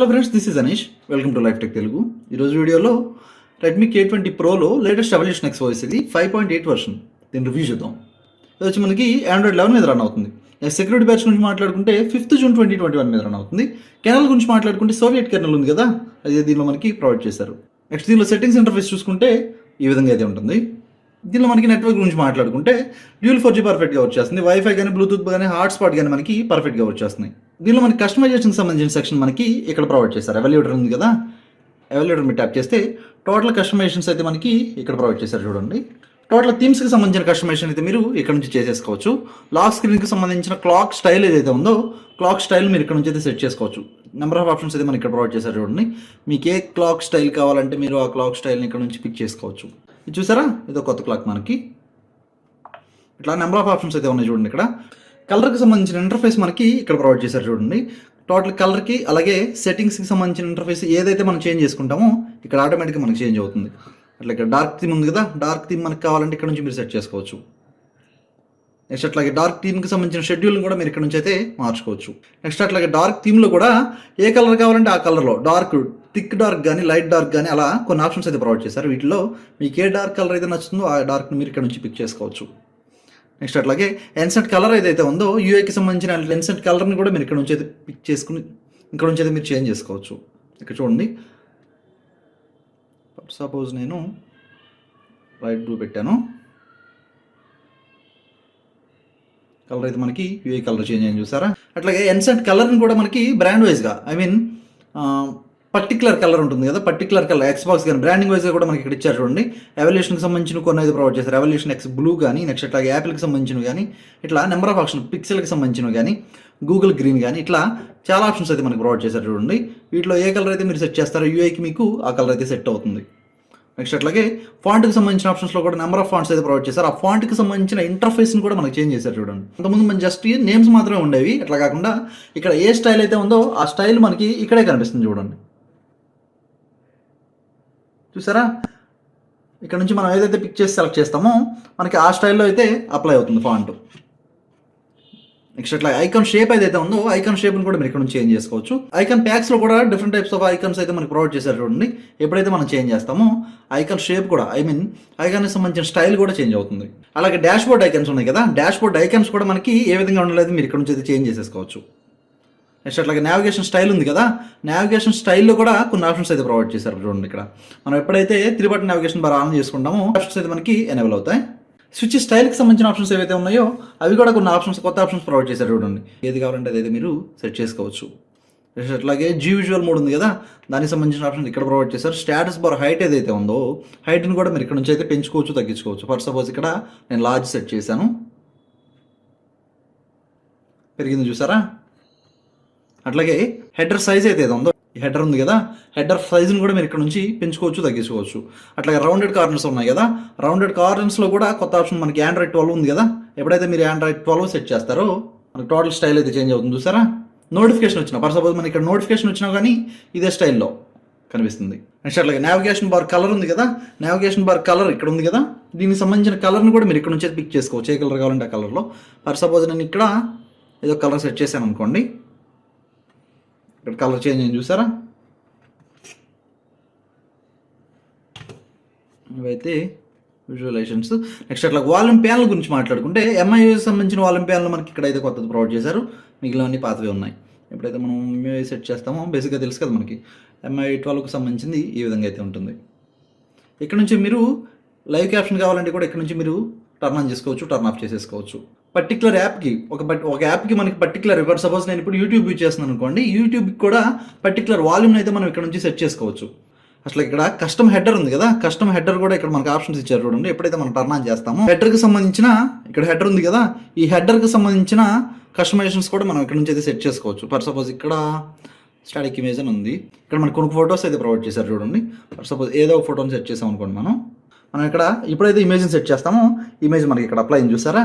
Hello friends, this is Anish. Welcome to life tech Telugu. ఈరోజు వీడియోలో Redmi K20 ప్రోలో latest EvolutionX వాయిస్ ఇది 5.8 వర్షన్. దీన్ని రివ్యూ చేద్దాం. ఇది వచ్చి మనకి Android 11 మీద రన్ అవుతుంది. సెక్యూరిటీ బ్యాచ్ గురించి మాట్లాడుకుంటే 5th June 2021 మీద రన్ అవుతుంది. కెర్నల్ గురించి మాట్లాడుకుంటే సోవియట్ కెర్నల్ ఉంది కదా, అది దీనిలో మనకి ప్రొవైడ్ చేశారు. నెక్స్ట్ దీనిలో సెట్టింగ్స్ ఇంటర్ఫేస్ చూసుకుంటే ఈ విధంగా అయితే ఉంటుంది. దీనిలో మనకి నెట్వర్క్ గురించి మాట్లాడుకుంటే డ్యూల్ 4G పర్ఫెక్ట్గా వర్క్ చేస్తుంది. వైఫై కానీ బ్లూటూత్ కానీ హాట్స్పాట్ కానీ మనకి పర్ఫెక్ట్గా వర్క్ చేస్తున్నాయి. దీనిలో మనకి కస్టమైజేషన్కి సంబంధించిన సెక్షన్ మనకి ఇక్కడ ప్రొవైడ్ చేశారు. ఎవల్యూటర్ ఉంది కదా, ఎవల్యూటర్ మీరు ట్యాప్ చేస్తే టోటల్ కస్టమైజేషన్స్ అయితే మనకి ఇక్కడ ప్రొవైడ్ చేశారు. చూడండి, టోటల్ థీమ్స్కి సంబంధించిన కస్టమైజేషన్ అయితే మీరు ఇక్కడ నుంచి చేసేసుకోవచ్చు. లాక్ స్క్రీన్కి సంబంధించిన క్లాక్ స్టైల్ ఏదైతే ఉందో క్లాక్ స్టైల్ మీరు ఇక్కడ నుంచి అయితే సెట్ చేసుకోవచ్చు. నెంబర్ ఆఫ్ ఆప్షన్స్ అయితే మనకి ఇక్కడ ప్రొవైడ్ చేశారు. చూడండి, మీకు ఏ క్లాక్ స్టైల్ కావాలంటే మీరు ఆ క్లాక్ స్టైల్ని ఇక్కడ నుంచి పిక్ చేసుకోవచ్చు. ఇది చూసారా, ఇదో కొత్త క్లాక్ మనకి ఇట్లా నెంబర్ ఆఫ్ ఆప్షన్స్ అయితే ఉన్నాయి. చూడండి, ఇక్కడ కలర్కి సంబంధించిన ఇంటర్ఫేస్ మనకి ఇక్కడ ప్రొవైడ్ చేశారు. చూడండి, టోటల్ కలర్కి అలాగే సెట్టింగ్స్కి సంబంధించిన ఇంటర్ఫేస్ ఏదైతే మనం చేంజ్ చేసుకుంటామో ఇక్కడ ఆటోమేటిక్గా మనకి చేంజ్ అవుతుంది. అట్లా ఇక్కడ డార్క్ థీమ్ ఉంది కదా, డార్క్ థీమ్ మనకి కావాలంటే ఇక్కడ నుంచి మీరు సెట్ చేసుకోవచ్చు. నెక్స్ట్ అట్లాగే డార్క్ థీమ్కి సంబంధించిన షెడ్యూల్ని కూడా మీరు ఇక్కడ నుంచి అయితే మార్చుకోవచ్చు. నెక్స్ట్ అట్లాగే డార్క్ థీమ్లో కూడా ఏ కలర్ కావాలంటే ఆ కలర్లో డార్క్, థిక్ డార్క్ కానీ లైట్ డార్క్ కానీ అలా కొన్ని ఆప్షన్స్ అయితే ప్రొవైడ్ చేశారు. వీటిలో మీకు ఏ డార్క్ కలర్ అయితే నచ్చుతుందో ఆ డార్క్ని మీరు ఇక్కడ నుంచి పిక్ చేసుకోవచ్చు. నెక్స్ట్ అట్లాగే ఎన్సెంట్ కలర్ ఏదైతే ఉందో యూఐకి సంబంధించిన ఎన్సెంట్ కలర్ని కూడా మీరు ఇక్కడ నుంచి అయితే పిక్ చేసుకుని ఇక్కడ నుంచి అయితే మీరు చేంజ్ చేసుకోవచ్చు. ఇక్కడ చూడండి, సపోజ్ నేను లైట్ బ్లూ పెట్టాను, కలర్ అయితే మనకి యూఐ కలర్ చేంజ్ అయ్యింది చూసారా. అట్లాగే ఎన్సెంట్ కలర్ని కూడా మనకి బ్రాండ్ వైజ్గా పర్టికులర్ కలర్ ఉంటుంది కదా, పర్టికులర్ కలర్ ఎక్స్బాక్స్ కానీ బ్రాండింగ్ వైజ్గా కూడా మనకి ఇక్కడ ఇచ్చారు. చూడండి, ఎవల్యూషన్కి సంబంధించిన కొన్ని అయితే ప్రొవైడ్ చేశారు. EvolutionX బ్లూ కానీ, నెక్స్ట్ అట్లాగే యాపిల్కి సంబంధించినవి కానీ, ఇట్లా నెంబర్ ఆఫ్ ఆప్షన్ పిక్సెల్కి సంబంధించినవి కానీ, గూగుల్ గ్రీన్ కానీ, ఇట్లా చాలా ఆప్షన్స్ అయితే మనకి ప్రొవైడ్ చేశారు. చూడండి, వీటిలో ఏ కలర్ అయితే మీరు సెట్ చేస్తారో యూఐకి మీకు ఆ కలర్ అయితే సెట్ అవుతుంది. నెక్స్ట్ అట్లాగే ఫాంట్కి సంబంధించిన ఆప్షన్స్లో కూడా నెంబర్ ఆఫ్ ఫాంట్స్ అయితే ప్రొవైడ్ చేశారు. ఆ ఫాంట్కి సంబంధించిన ఇంటర్ఫేస్ని కూడా మనకి చేంజ్ చేశారు. చూడండి, అంతకుముందు మన జస్ట్ నేమ్స్ మాత్రమే ఉండేవి, అట్లా కాకుండా ఇక్కడ ఏ స్టైల్ అయితే ఉందో ఆ స్టైల్ మనకి ఇక్కడే కనిపిస్తుంది. చూడండి, చూసారా, ఇక్కడ నుంచి మనం ఏదైతే పిక్ చేసి సెలెక్ట్ చేస్తామో మనకి ఆ స్టైల్లో అయితే అప్లై అవుతుంది ఫాంట్. నెక్స్ట్ అట్లా ఐకాన్ షేప్ ఏదైతే ఉందో ఐకాన్ షేప్ని కూడా మీరు ఇక్కడ నుంచి చేంజ్ చేసుకోవచ్చు. ఐకాన్ ప్యాక్స్లో కూడా డిఫరెంట్ టైప్స్ ఆఫ్ ఐకాన్స్ అయితే మనకి ప్రొవైడ్ చేశారు. చూడండి, ఎప్పుడైతే మనం చేంజ్ చేస్తామో ఐకాన్ షేప్ కూడా ఐకాన్కి సంబంధించిన స్టైల్ కూడా చేంజ్ అవుతుంది. అలాగే డాష్ బోర్డ్ ఐకాన్స్ ఉన్నాయి కదా, డాష్ బోర్డ్ ఐకాన్స్ కూడా మనకి ఏ విధంగా ఉండలేదు మీరు ఇక్కడ నుంచి అయితే చేంజ్ చేసేసుకోవచ్చు. నెక్స్ట్ అట్లాగే నావిగేషన్ స్టైల్ ఉంది కదా, నావిగేషన్ స్టైల్లో కూడా కొన్ని ఆప్షన్స్ అయితే ప్రొవైడ్ చేశారు. చూడండి, ఇక్కడ మనం ఎప్పుడైతే 3 బటన్ నావిగేషన్ బార్ ఆన్ చేసుకుంటామో ఆప్షన్స్ అయితే మనకి ఎనేబుల్ అవుతాయి. స్విచ్ స్టైల్కి సంబంధించిన ఆప్షన్స్ ఏవైతే ఉన్నాయో అవి కూడా కొన్ని ఆప్షన్స్, కొత్త ఆప్షన్స్ ప్రొవైడ్ చేశారు. చూడండి, ఏది కావాలంటే అదైతే మీరు సెట్ చేసుకోవచ్చు. నెక్స్ట్ అట్లాగే జీ విజువల్ మోడ్ ఉంది కదా, దానికి సంబంధించిన ఆప్షన్స్ ఇక్కడ ప్రొవైడ్ చేశారు. స్టేటస్ బార్ హైట్ ఏదైతే ఉందో హైట్ని కూడా మీరు ఇక్కడ నుంచి అయితే పెంచుకోవచ్చు, తగ్గించుకోవచ్చు. ఫర్ సపోజ్ ఇక్కడ నేను లార్జ్ సెట్ చేశాను, పెరిగింది చూసారా. అట్లాగే హెడర్ సైజ్ అయితే ఉందో, ఈ హెడర్ ఉంది కదా, హెడర్ సైజుని కూడా మీరు ఇక్కడ నుంచి పెంచుకోవచ్చు, తగ్గించుకోవచ్చు. అట్లాగే రౌండెడ్ కార్నర్స్ ఉన్నాయి కదా, రౌండెడ్ కార్నర్స్లో కూడా కొత్త ఆప్షన్ మనకి Android 12 ఉంది కదా, ఎప్పుడైతే మీరు Android 12 సెట్ చేస్తారో మనకి టోటల్ స్టైల్ అయితే చేంజ్ అవుతుంది చూసారా. నోటిఫికేషన్ వచ్చినా ఫర్ సపోజ్ మనకి ఇక్కడ నోటిఫికేషన్ వచ్చినా కానీ ఇదే స్టైల్లో కనిపిస్తుంది. నెక్స్ట్ అట్లాగే నావిగేషన్ బార్ కలర్ ఉంది కదా, నావిగేషన్ బార్ కలర్ ఇక్కడ ఉంది కదా, దీనికి సంబంధించిన కలర్ని కూడా మీరు ఇక్కడ నుంచి పిక్ చేసుకోవచ్చు. ఏ కలర్ కావాలంటే ఆ కలర్లో. ఫర్ సపోజ్ నేను ఇక్కడ ఏదో కలర్ సెట్ చేశాను అనుకోండి, ఇక్కడ కలర్ చేంజ్ అయింది చూసారా. ఇవైతే విజువలైజేషన్స్. నెక్స్ట్ అట్లా వాల్యూమ్ ప్యానల్ గురించి మాట్లాడుకుంటే MIUI సంబంధించిన వాల్యూమ్ ప్యానల్ మనకి ఇక్కడైతే కొత్తది ప్రొవైడ్ చేశారు, మిగిలినవన్నీ పాతవే ఉన్నాయి. ఎప్పుడైతే మనం MIUI సెట్ చేస్తామో బేసిక్గా తెలుసు కదా మనకి MIUI 12కి సంబంధించింది ఈ విధంగా అయితే ఉంటుంది. ఇక్కడ నుంచి మీరు లైవ్ క్యాప్షన్ కావాలంటే కూడా ఇక్కడ నుంచి మీరు టర్న్ ఆన్ చేసుకోవచ్చు, టర్న్ ఆఫ్ చేసేసుకోవచ్చు. పర్టికులర్ యాప్కి ఒక యాప్కి మనకి పర్టికులర్, ఇప్పుడు సపోజ్ నేను ఇప్పుడు యూట్యూబ్ యూజ్ చేస్తున్నాను అనుకోండి, యూట్యూబ్కి కూడా పర్టికులర్ వాల్యూమ్ని అయితే మనం ఇక్కడ నుంచి సెట్ చేసుకోవచ్చు. అసలు ఇక్కడ కస్టమ్ హెడర్ ఉంది కదా, కస్టమ్ హెడర్ కూడా ఇక్కడ మనకి ఆప్షన్స్ ఇచ్చారు. చూడండి, ఎప్పుడైతే మనం టర్న్ ఆన్ చేస్తామో హెడర్కి సంబంధించిన ఇక్కడ హెడర్ ఉంది కదా, ఈ హెడర్కి సంబంధించిన కస్టమైజేషన్స్ కూడా మనం ఇక్కడ నుంచి అయితే సెట్ చేసుకోవచ్చు. ఫర్ సపోజ్ ఇక్కడ స్టాటిక్ ఇమేజ్ అని ఉంది, ఇక్కడ మనకు కొన్ని ఫొటోస్ అయితే ప్రొవైడ్ చేశారు. చూడండి, ఫర్ సపోజ్ ఏదో ఒక ఫోటోని సెట్ చేసాం అనుకోండి, మనం ఇక్కడ ఎప్పుడైతే ఇమేజ్ని సెట్ చేస్తామో ఇమేజ్ మనకి ఇక్కడ అప్లై అయింది చూసారా,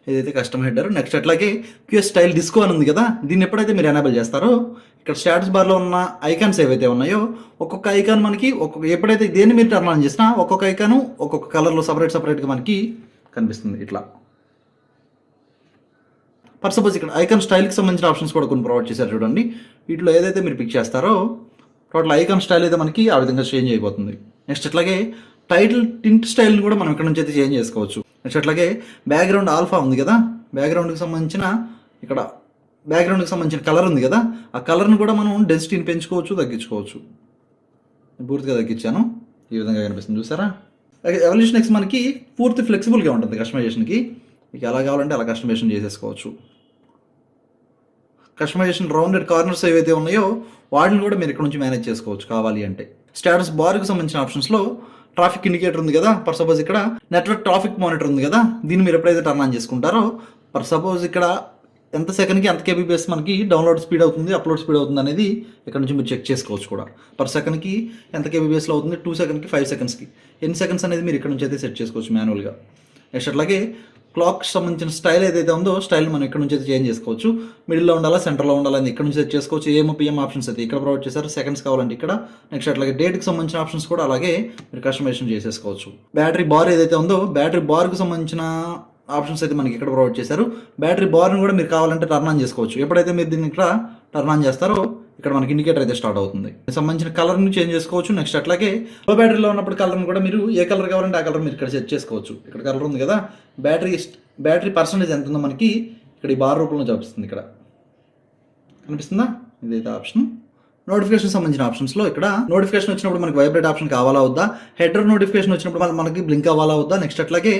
ఏదైతే కస్టమ్ హెడర్. నెక్స్ట్ అట్లాగే క్యూఎస్ స్టైల్ డిస్కో అని ఉంది కదా, దీన్ని ఎప్పుడైతే మీరు ఎనేబుల్ చేస్తారో ఇక్కడ స్టాటస్ బార్లో ఉన్న ఐకాన్స్ ఏవైతే ఉన్నాయో ఒక్కొక్క ఐకాన్ మనకి ఎప్పుడైతే దేన్ని మీరు టర్న్ ఆన్ చేసినా ఒక్కొక్క ఐకాను ఒక్కొక్క కలర్లో సపరేట్గా మనకి కనిపిస్తుంది ఇట్లా. ఫర్ సపోజ్ ఇక్కడ ఐకాన్ స్టైల్కి సంబంధించిన ఆప్షన్స్ కూడా కొన్ని ప్రొవైడ్ చేశారు చూడండి. వీటిలో ఏదైతే మీరు పిక్ చేస్తారో టోటల్ ఐకాన్ స్టైల్ అయితే మనకి ఆ విధంగా చేంజ్ అయిపోతుంది. నెక్స్ట్ అట్లాగే టైటిల్ టింట్ స్టైల్ని కూడా మనం ఇక్కడ నుంచి అయితే చేంజ్ చేసుకోవచ్చు. నెక్స్ట్ అట్లాగే బ్యాక్గ్రౌండ్ ఆల్ఫా ఉంది కదా, బ్యాక్గ్రౌండ్కి సంబంధించిన ఇక్కడ బ్యాక్గ్రౌండ్కి సంబంధించిన కలర్ ఉంది కదా, ఆ కలర్ని కూడా మనం డెన్సిటీని పెంచుకోవచ్చు, తగ్గించుకోవచ్చు. పూర్తిగా తగ్గించాను, ఈ విధంగా కనిపిస్తుంది చూసారా. ఎవల్యూషన్ ఎక్స్ మనకి పూర్తి ఫ్లెక్సిబుల్గా ఉంటుంది కస్టమైజేషన్కి. మీకు ఎలా కావాలంటే అలా కస్టమైజేషన్ చేసేసుకోవచ్చు. కస్టమైజేషన్ రౌండెడ్ కార్నర్స్ ఏవైతే ఉన్నాయో వాటిని కూడా మీరు ఇక్కడ నుంచి మేనేజ్ చేసుకోవచ్చు కావాలి అంటే. స్టేటస్ బార్కి సంబంధించిన ఆప్షన్స్లో ట్రాఫిక్ ఇండికేటర్ ఉంది కదా, ఫర్ సపోజ్ ఇక్కడ నెట్వర్క్ ట్రాఫిక్ మానిటర్ ఉంది కదా, దీన్ని మీరు ఎప్పుడైతే టర్న్ ఆన్ చేసుకుంటారో ఫర్ సపోజ్ ఇక్కడ ఎంత సెకండ్కి ఎంత కేబీపీఎస్ మనకి డౌన్లోడ్ స్పీడ్ అవుతుంది, అప్లోడ్ స్పీడ్ అవుతుంది అనేది ఇక్కడ నుంచి మీరు చెక్ చేసుకోవచ్చు కూడా. పర్ సెకండ్కి ఎంత కేబీపీఎస్లో అవుతుంది, 2 సెకండ్కి 5 సెకండ్స్కి ఎన్ని సెకండ్స్ అనేది మీరు ఇక్కడ నుంచి అయితే సెట్ చేసుకోవచ్చు మాన్యువల్గా. నెక్స్ట్ అట్లాగే క్లాక్కి సంబంధించిన స్టైల్ ఏదైతే ఉందో స్టైల్ మనం ఇక్కడ నుంచి అయితే చేంజ్ చేసుకోవచ్చు. మిడిల్లో ఉండాలా, సెంటర్లో ఉండాలని ఇక్కడ నుంచి సెట్ చేసుకోవచ్చు. ఏఎం పిఎం ఆప్షన్స్ అయితే ఇక్కడ ప్రొవైడ్ చేశారు, సెకండ్స్ కావాలంటే ఇక్కడ. నెక్స్ట్ అట్లాగే డేట్కి సంబంధించిన ఆప్షన్స్ కూడా అలాగే మీరు కస్టమైజేషన్ చేసేసుకోవచ్చు. బ్యాటరీ బార్ ఏదైతే ఉందో బ్యాటరీ బార్కి సంబంధించిన ఆప్షన్స్ అయితే మనకి ఇక్కడ ప్రొవైడ్ చేశారు. బ్యాటరీ బార్ని కూడా మీరు కావాలంటే టర్న్ ఆన్ చేసుకోవచ్చు. ఎప్పుడైతే మీరు దీన్ని ఇక్కడ టర్న్ ఆన్ చేస్తారో ఇక్కడ మనకి ఇండికేటర్ అయితే స్టార్ట్ అవుతుంది. సంబంధించిన కలర్ని చేంజ్ చేసుకోవచ్చు. నెక్స్ట్ అట్లాగే లో బ్యాటరీలో ఉన్నప్పుడు కలర్ని కూడా మీరు ఏ కలర్ కావాలంటే ఆ కలర్ మీరు ఇక్కడ సెట్ చేసుకోవచ్చు. ఇక్కడ కలర్ ఉంది కదా, బ్యాటరీ పర్సంటేజ్ ఎంత ఉందో మనకి ఇక్కడ ఈ బార్ రూపంలో చూపిస్తుంది. ఇక్కడ కనిపిస్తుందా, ఇదైతే ఆప్షన్. నోటిఫికేషన్ సంబంధించిన ఆప్షన్స్లో ఇక్కడ నోటిఫికేషన్ వచ్చినప్పుడు మనకి వైబ్రేట్ ఆప్షన్ కావాలా వద్దా, హెడర్ నోటిఫికేషన్ వచ్చినప్పుడు మనకి బ్లింక్ అవ్వాలా వద్దా. నెక్స్ట్ అట్లాగే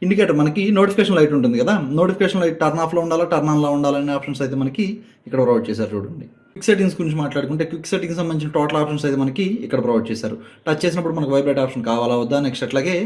ఇండికేటర్ మనకి నోటిఫికేషన్ లైట్ ఉంటుంది కదా, నోటిఫికేషన్ లైట్ టర్న్ ఆఫ్లో ఉండాలా, టర్న్ ఆన్లో ఉండాలనే ఆప్షన్స్ అయితే మనకి ఇక్కడ ప్రొవైడ్ చేశారు చూడండి. క్విక్ సెట్టింగ్స్ గురించి మాట్లాడుకుంటే క్విక్ సెట్టింగ్స్ సంబంధించిన టోటల్ ఆప్షన్స్ అయితే మనకి ఇక్కడ ప్రొవైడ్ చేశారు. టచ్ చేసినప్పుడు మనకి వైబ్రేట్ ఆప్షన్ కావాలా వద్దా. నెక్స్ట్ అట్లాగే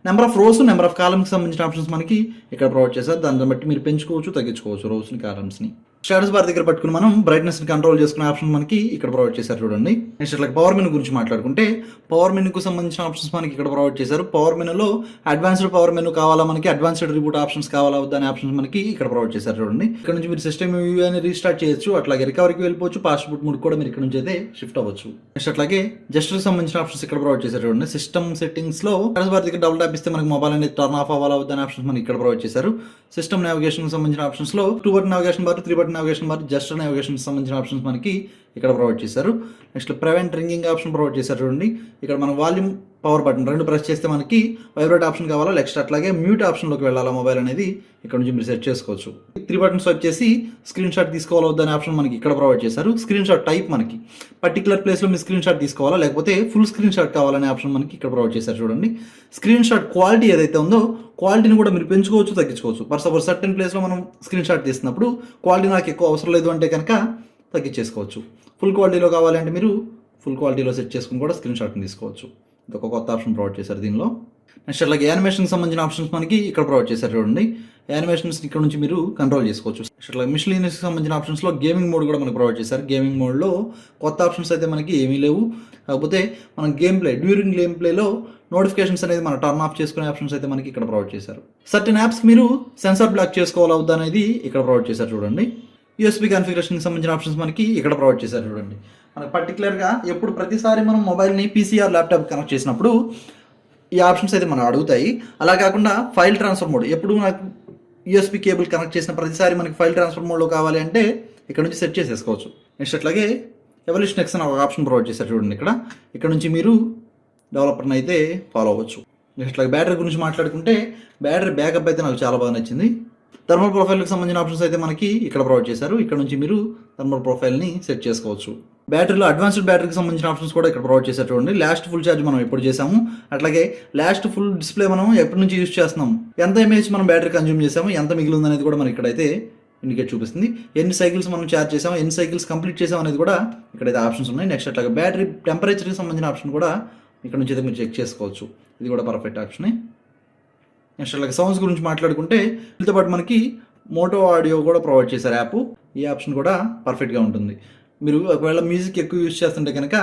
number of rows, number of కాలమ్స్కి సంబంధించిన ఆప్షన్స్ మనకి ఇక్కడ ప్రొవైడ్ చేశారు. దాన్ని బట్టి మీరు పెంచుకోవచ్చు, తగ్గించుకోవచ్చు రోస్ని, కాలమ్స్ని. స్టేటస్ బార్ దగ్గర పట్టుకుని మనం బ్రైట్నెస్ని కంట్రోల్ చేసుకునే ఆప్షన్ మనకి ఇక్కడ ప్రొవైడ్ చేశారు చూడండి. నెక్స్ట్ అట్లా పవర్ మెనూ గురించి మాట్లాడుకుంటే పవర్ మెనూకు సంబంధించిన ఆప్షన్స్ మనకి ఇక్కడ ప్రొవైడ్ చేశారు. పవర్ మెనూలో అడ్వాన్స్డ్ పవర్ మెనూ కావాలా మనకి, అడ్వాన్స్డ్ రిబూట్ ఆప్షన్స్ కావాలా వద్దా అనే ఆప్షన్స్ మనకి ఇక్కడ ప్రొవైడ్ చేశారు చూడండి. ఇక్కడ నుంచి మీరు సిస్టమ్ అని రీస్టార్ట్ చేయొచ్చు, అట్లాగే రికవరీకి వెళ్ళిపోవచ్చు, ఫాస్ట్ బూట్ మోడ్ కూడా మీరు ఇక్కడ నుంచి అయితే షిఫ్ట్ అవ్వచ్చు. నెక్స్ట్ అట్లాగే జస్ట్కి సంబంధించిన ఆప్షన్స్ ఇక్కడ ప్రొవైడ్ చేశారు చూడండి. సిస్టమ్ సెట్టింగ్స్లో స్టేటస్ బార్ దగ్గర డబుల్ ట్యాప్ ఇస్తే మనకి మొబైల్ అనేది టర్న్ ఆఫ్ అవ్వాలా వద్దా అనే ఆప్షన్స్ మనకి ఇక్కడ ప్రొవైడ్ చేశారు. సిస్టమ్ నావిగేషన్ సంబంధించిన ఆప్షన్స్లో 2 button navigation bar, 3 button navigation bar, just navigation సంబంధించిన ఆప్షన్స్ మనకి ఇక్కడ ప్రొవైడ్ చేశారు. Next prevent ringing option provide చేశారు చూడండి. ఇక్కడ మన వాల్యూమ్, పవర్ బటన్ రెండు ప్రెస్ చేస్తే మనకి వైబ్రేట్ ఆప్షన్ కావాలా, నెక్స్ట్ అట్లాగే మ్యూట్ ఆప్షన్లోకి వెళ్ళాలా మొబైల్ అనేది ఇక్కడ నుంచి మీరు సెట్ చేసుకోవచ్చు. 3 బటన్ స్వైప్ చేసి స్క్రీన్ షాట్ తీసుకోవాలా వద్దా అనే ఆప్షన్ మనకి ఇక్కడ ప్రొవైడ్ చేశారు. స్క్రీన్ షాట్ టైప్ మనకి పర్టికులర్ ప్లేస్లో మీరు స్క్రీన్ షాట్ తీసుకోవాలా లేకపోతే ఫుల్ స్క్రీన్ షాట్ కావాలనే ఆప్షన్ మనకి ఇక్కడ ప్రొవైడ్ చేశారు చూడండి. స్క్రీన్ షాట్ క్వాలిటీ ఏదైతే ఉందో క్వాలిటీని కూడా మీరు పెంచుకోవచ్చు, తగ్గించుకోవచ్చు. ఫర్ సపోజ్ సర్టెన్ ప్లేస్లో మనం స్క్రీన్ షాట్ తీసినప్పుడు క్వాలిటీ నాకు ఎక్కువ అవసరం లేదు అంటే కనుక తగ్గించేసుకోవచ్చు. ఫుల్ క్వాలిటీలో కావాలంటే మీరు ఫుల్ క్వాలిటీలో సెట్ చేసుకుని కూడా స్క్రీన్ షాట్ని తీసుకోవచ్చు. ఇది ఒక కొత్త ఆప్షన్ ప్రొవైడ్ చేశారు దీనిలో. నెక్స్ట్ అట్లాగే యానిమేషన్కి సంబంధించిన ఆప్షన్స్ మనకి ఇక్కడ ప్రొవైడ్ చేశారు చూడండి. యానిమేషన్స్ ఇక్కడ నుంచి మీరు కంట్రోల్ చేసుకోవచ్చు. నెక్స్ట్ అట్లాగే మిస్లీనియస్కి సంబంధించిన ఆప్షన్స్లో గేమింగ్ మోడ్ కూడా మనకు ప్రొవైడ్ చేశారు. గేమింగ్ మోడ్లో కొత్త ఆప్షన్స్ అయితే మనకి ఏమీ లేవు, కాకపోతే మనం డ్యూరింగ్ గేమ్ ప్లేలో నోటిఫికేషన్స్ అనేది మనం టర్న్ ఆఫ్ చేసుకునే ఆప్షన్స్ అయితే మనకి ఇక్కడ ప్రొవైడ్ చేశారు. సర్టెన్ యాప్స్కి మీరు సెన్సార్ బ్లాక్ చేసుకోవాలా వద్దా అనేది ఇక్కడ ప్రొవైడ్ చేశారు చూడండి. యూఎస్బీ కాన్ఫిగరేషన్కి సంబంధించిన ఆప్షన్స్ మనకి ఇక్కడ ప్రొవైడ్ చేశారు చూడండి. మనకి పర్టికులర్గా ఎప్పుడు ప్రతిసారి మనం మొబైల్ని పీసీఆర్ ల్యాప్టాప్ కనెక్ట్ చేసినప్పుడు ఈ ఆప్షన్స్ అయితే మనం అడుగుతాయి. అలా కాకుండా ఫైల్ ట్రాన్స్ఫర్ మోడ్ ఎప్పుడు నాకు యూఎస్బీ కేబుల్ కనెక్ట్ చేసిన ప్రతిసారి మనకి ఫైల్ ట్రాన్స్ఫర్ మోడ్లో కావాలి అంటే ఇక్కడ నుంచి సెట్ చేసేసుకోవచ్చు. నెక్స్ట్ అట్లాగే EvolutionX అని ఒక ఆప్షన్ ప్రొవైడ్ చేశారు చూడండి. ఇక్కడ నుంచి మీరు డెవలపర్ని అయితే ఫాలో అవ్వచ్చు. నెక్స్ట్ అట్లాగే బ్యాటరీ గురించి మాట్లాడుకుంటే బ్యాటరీ బ్యాకప్ అయితే నాకు చాలా బాగా నచ్చింది. థర్మల్ ప్రొఫైల్కి సంబంధించిన ఆప్షన్స్ అయితే మనకి ఇక్కడ ప్రొవైడ్ చేశారు. ఇక్కడ నుంచి మీరు థర్మల్ ప్రొఫైల్ని సెట్ చేసుకోవచ్చు. బ్యాటరీలో అడ్వాన్స్డ్ బ్యాటరీకి సంబంధించిన ఆప్షన్స్ కూడా ఇక్కడ ప్రొవైడ్ చేశారు చూడండి. లాస్ట్ ఫుల్ ఛార్జ్ మనం ఎప్పుడు చేసాము, అట్లాగే లాస్ట్ ఫుల్ డిస్ప్లే మనం ఎప్పటి నుంచి యూజ్ చేస్తున్నాం, ఎంత ఎంఏహెచ్ మనం బ్యాటరీ కన్జ్యూమ్ చేసాము, ఎంత మిగిలింది అనేది కూడా మనకి ఇక్కడైతే ఇండికేట్ చూపిస్తుంది. ఎన్ని సైకిల్స్ మనం ఛార్జ్ చేసాము, ఎన్ని సైకిల్స్ కంప్లీట్ చేసాం అనేది కూడా ఇక్కడైతే ఆప్షన్స్ ఉన్నాయి. నెక్స్ట్ అట్లాగే బ్యాటరీ టెంపరేచర్కి సంబంధించిన ఆప్షన్ కూడా ఇక్కడ నుంచి అయితే మీరు చెక్ చేసుకోవచ్చు. ఇది కూడా పర్ఫెక్ట్ ఆప్షనే. నెక్స్ట్ అలాగే సౌండ్స్ గురించి మాట్లాడుకుంటే వీటితో పాటు మనకి మోటో ఆడియో కూడా ప్రొవైడ్ చేశారు యాప్. ఈ ఆప్షన్ కూడా పర్ఫెక్ట్గా ఉంటుంది. మీరు ఒకవేళ మ్యూజిక్ ఎక్కువ యూజ్ చేస్తుంటే కనుక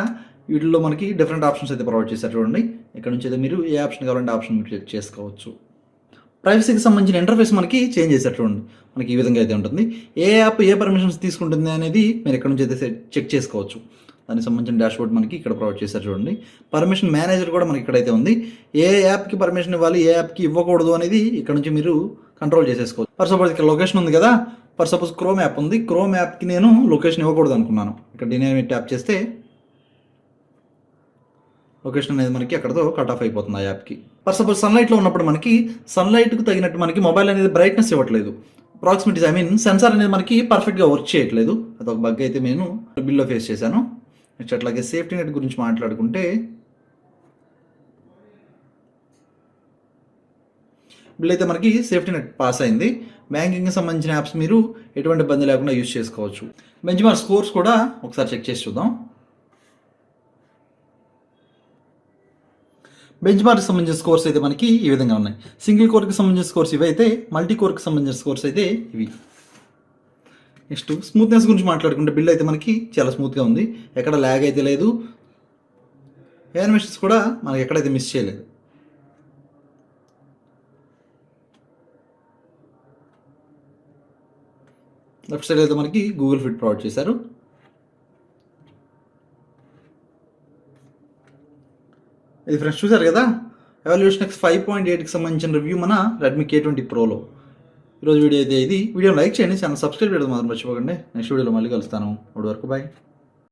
వీటిలో మనకి డిఫరెంట్ ఆప్షన్స్ అయితే ప్రొవైడ్ చేశారు చూడండి. ఇక్కడ నుంచి అయితే మీరు ఏ ఆప్షన్ కావాలంటే ఆప్షన్ మీరు చెక్ చేసుకోవచ్చు. ప్రైవసీకి సంబంధించిన ఇంటర్ఫేస్ మనకి చేంజ్ చేశారు చూడండి. మనకి ఈ విధంగా అయితే ఉంటుంది. ఏ యాప్ ఏ పర్మిషన్స్ తీసుకుంటుంది అనేది మీరు ఇక్కడ నుంచి అయితే చెక్ చేసుకోవచ్చు. దానికి సంబంధించిన డాష్బోర్డ్ మనకి ఇక్కడ ప్రొవైడ్ చేశారు చూడండి. పర్మిషన్ మేనేజర్ కూడా మనకి ఇక్కడైతే ఉంది. ఏ యాప్కి పర్మిషన్ ఇవ్వాలి, ఏ యాప్కి ఇవ్వకూడదు అనేది ఇక్కడ నుంచి మీరు కంట్రోల్ చేసేసుకోవచ్చు. ఫర్ సపోజ్ ఇక్కడ లొకేషన్ ఉంది కదా, ఫర్ సపోజ్ క్రోమ్ యాప్ ఉంది, క్రోమ్ యాప్కి నేను లొకేషన్ ఇవ్వకూడదు అనుకున్నాను. ఇక్కడ డినేమ్ ట్యాప్ చేస్తే లొకేషన్ అనేది మనకి అక్కడతో కట్ ఆఫ్ అయిపోతుంది ఆ యాప్కి. ఫర్ సపోజ్ సన్లైట్లో ఉన్నప్పుడు మనకి సన్లైట్కి తగినట్టు మనకి మొబైల్ అనేది బ్రైట్నెస్ ఇవ్వట్లేదు. అప్రాక్సిమేట్లీ సెన్సార్ అనేది మనకి పర్ఫెక్ట్గా వర్క్ చేయట్లేదు. అదొక బగ్ అయితే నేను బిల్లో ఫేస్ చేశాను. నెక్స్ట్ అట్లాగే సేఫ్టీ నెట్ గురించి మాట్లాడుకుంటే బిల్ అయితే మనకి సేఫ్టీ నెట్ పాస్ అయింది. బ్యాంకింగ్కి సంబంధించిన యాప్స్ మీరు ఎటువంటి ఇబ్బంది లేకుండా యూజ్ చేసుకోవచ్చు. బెంచ్ మార్క్ స్కోర్స్ కూడా ఒకసారి చెక్ చేసి చూద్దాం. బెంచ్ మార్క్కి సంబంధించిన స్కోర్స్ అయితే మనకి ఈ విధంగా ఉన్నాయి. సింగిల్ కోర్కి సంబంధించిన స్కోర్స్ ఇవి అయితే, మల్టీ కోర్కి సంబంధించిన స్కోర్స్ అయితే ఇవి. నెక్స్ట్ స్మూత్నెస్ గురించి మాట్లాడుకుంటే బిల్ అయితే మనకి చాలా స్మూత్గా ఉంది. ఎక్కడ ల్యాగ్ అయితే లేదు, యానిమేషన్స్ కూడా మనకి ఎక్కడైతే మిస్ చేయలేదు. లెఫ్ట్ సైడ్ అయితే మనకి గూగుల్ ఫిట్ ప్రొవైడ్ చేశారు. ఇది ఫ్రెండ్స్ చూసారు కదా, EvolutionX 5.8కి సంబంధించిన రివ్యూ మన Redmi K20 Proలో. ఈరోజు వీడియో అయితే ఇది. వీడియోని లైక్ చేయండి, ఛానల్ సబ్స్క్రైబ్ చేయడం మాత్రం మర్చిపోకండి. నెక్స్ట్ వీడియోలో మళ్ళీ కలుస్తాను. అప్పటి వరకు బాయ్.